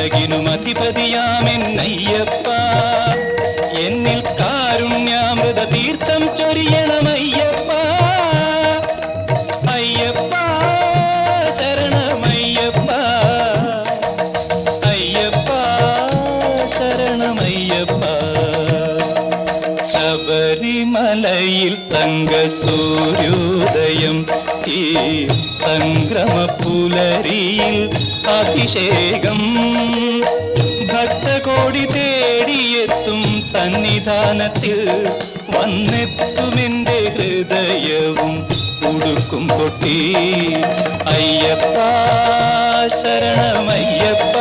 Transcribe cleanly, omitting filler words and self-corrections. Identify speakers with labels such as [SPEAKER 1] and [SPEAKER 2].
[SPEAKER 1] ഉലകിനും അധിപതിയാമെന്നയ്യപ്പ എന്നിൽ കാരുണ്യാമൃത തീർത്ഥം ചൊരിയണമയ്യപ്പ അയ്യപ്പ ശരണമയ്യപ്പ അയ്യപ്പ ശരണമയ്യപ്പ ശബരിമലയിൽ തങ്കസൂര്യോദയം ഈ സംക്രമപുലരിയിൽ അഭിഷേകം ഭക്തകോടി തേടിയെത്തും സന്നിധാനത്തിൽ വന്നെത്തുമെന്റെ ഹൃദയവും ഉടുക്കും കൊട്ടി അയ്യപ്പ ശരണമയ്യപ്പ